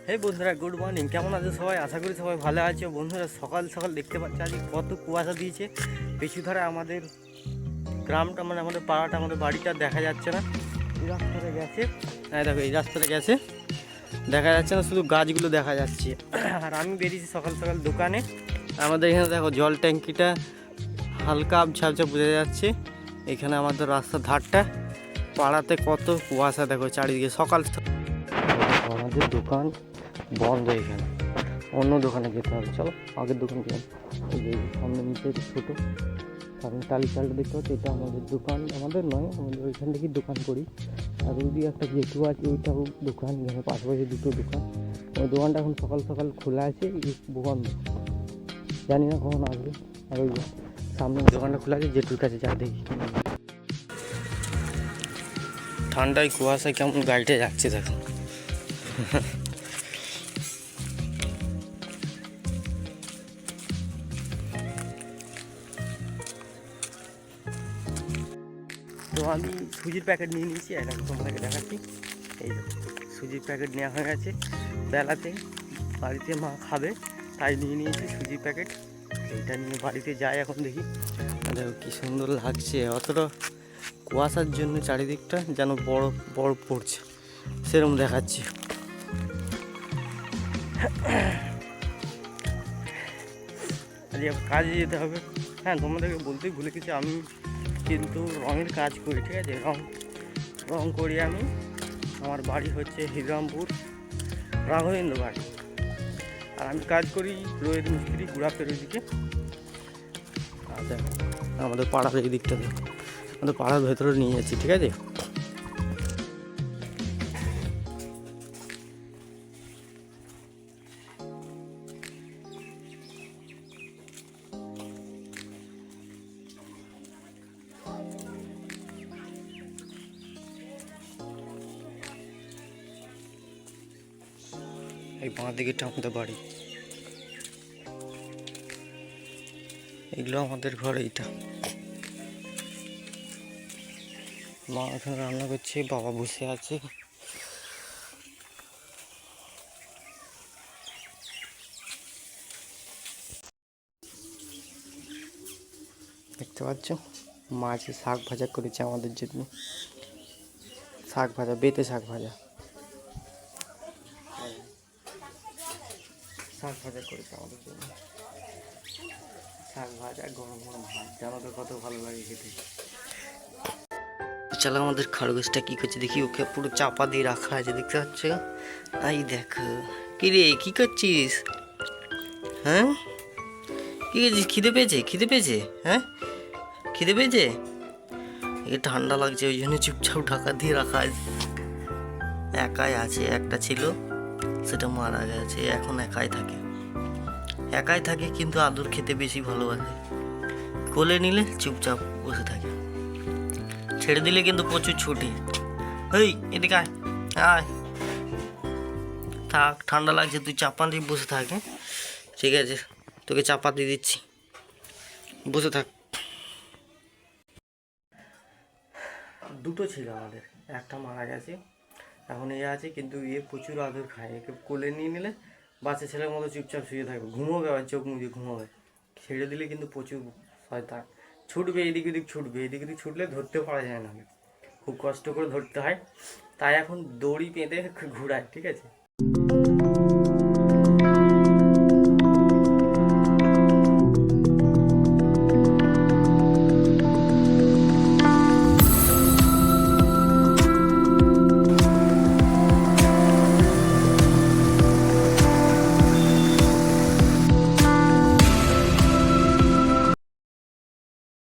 হে বন্ধুরা, good morning. কেমন আছে সবাই? আশা করি সবাই ভালো আছে। বন্ধুরা, সকাল সকাল দেখতে পাচ্ছি আজকে কত কুয়াশা দিয়েছে। পেছু ধারে আমাদের গ্রামটা, মানে আমাদের পাড়াটা, আমাদের বাড়িটা দেখা যাচ্ছে না। এই রাস্তাটা গেছে, হ্যাঁ দেখো, এই রাস্তাটা গেছে, দেখা যাচ্ছে না, শুধু গাছগুলো দেখা যাচ্ছে। আর আমি বেরিয়েছি সকাল সকাল দোকানে। আমাদের এখানে দেখো জল ট্যাঙ্কিটা হালকা আবছা বোঝা যাচ্ছে। এখানে আমাদের রাস্তার ধারটা, পাড়াতে কত কুয়াশা দেখো চারিদিকে। সকাল আমাদের দোকান বন্ধ, এখানে অন্য দোকানে যেতে হবে। চলো আগের দোকান যাই। এই যে সামনে নিচে ছোটো সামনে টালি চালটা দেখতে পাচ্ছি, এটা আমাদের দোকান। আমাদের নয়, আমাদের ওইখান থেকেই দোকান করি। আর ওই দিয়ে একটা জেটু আছে, ওইটাও দোকান। এখানে পাশাপাশি দুটো দোকান। ওই দোকানটা এখন সকাল সকাল খোলা আছে, বন্ধ, জানি না কখন আসবে। আর ওই সামনে দোকানটা খোলা আছে, জেটুর কাছে যা দেখি। ঠান্ডায় কুয়াশায় কেমন গাড়িটা যাচ্ছে দেখো। তো আমি সুজির প্যাকেট নিয়ে নিয়েছি, এখন তোমাদেরকে দেখাচ্ছি। এই সুজির প্যাকেট নেওয়া হয়ে গেছে বেলাতে। বাড়িতে মা খাবে তাই নিয়ে নিয়েছি সুজির প্যাকেট। এইটা নিয়ে বাড়িতে যাই, এখন দেখি। দেখো কী সুন্দর লাগছে, অতটা কুয়াশার জন্য চারিদিকটা যেন বরফ বরফ পড়ছে সেরকম দেখাচ্ছে। আজকে কাজে যেতে হবে। হ্যাঁ, তোমাদেরকে বলতেই ভুলে গেছি, আমি কিন্তু রঙের কাজ করি, ঠিক আছে। রং করি আমি। আমার বাড়ি হচ্ছে হিরামপুর, রাঘবেন্দ্র বাড়ি। আর আমি কাজ করি রোয়ের মিস্ত্রি, গুড়াপের ওই দিকে। আর দেখো আমাদের পাড়ার এই দিকটা দেখো, আমাদের পাড়ার ভেতরে নিয়ে যাচ্ছি, ঠিক আছে। এই বাঁ দিকেটা আমাদের বাড়ি, এগুলো আমাদের ঘর। এইটা মা এখানে রান্না করছে, বাবা বসে আছে। দেখতে পাচ্ছ, মাছে শাক ভাজা করেছে আমাদের জন্য। শাক ভাজা, বেতে শাক ভাজা, শাক ভাজা করেছে আমাদের জন্য। শাক ভাজা, গরম গরম ভাত, জানো তো কত ভালো লাগে খেতে। চলো আমাদের খরগোশটা কি করছে দেখি। ওকে পুরো চাপা দিয়ে রাখা আছে, দেখতে পাচ্ছ? এই দেখো, কি রে, কি করছিস? হ্যাঁ, কি করছিস? খিদে পেয়েছে? খিদে পেয়েছে? হ্যাঁ, খিদে পেয়েছে? এ ঠান্ডা লাগছে, ওই জন্য চুপচাপ ঢাকা দিয়ে রাখা আছে। একাই আছে, একটা ছিল সেটা মারা গেছে, এখন একাই থাকে। একাই থাকে কিন্তু আদর খেতে বেশি ভালোবাসে। কোলে নিলে চুপচাপ বসে থাকে, ছেড়ে দিলে কিন্তু প্রচুর ছুটি। এই এদিকে আয়, আয়, থাক, ঠান্ডা লাগছে, তুই চাপা দিয়ে বসে থাক। হ্যাঁ ঠিক আছে, তোকে চাপা দিয়ে দিচ্ছি, বসে থাক। দুটো ছিল আমাদের, একটা মারা গেছে, এখন এ আছে, কিন্তু এ প্রচুর আদর খায়। একে কোলে নিয়ে নিলে বাচ্চা ছেলের মতো চুপচাপ শুয়ে থাকবে, ঘুমোবে, আবার চোখ মুজে ঘুমোবে। ছেড়ে দিলে কিন্তু প্রচুর শয়তান, ছুটবে এদিক ওদিক, ছুটবে এদিক ওদিক, ছুটলে ধরতে পারা যায় না, খুব কষ্ট করে ধরতে হয়। তাই এখন দড়ি পেঁধে ঘুরায়, ঠিক আছে।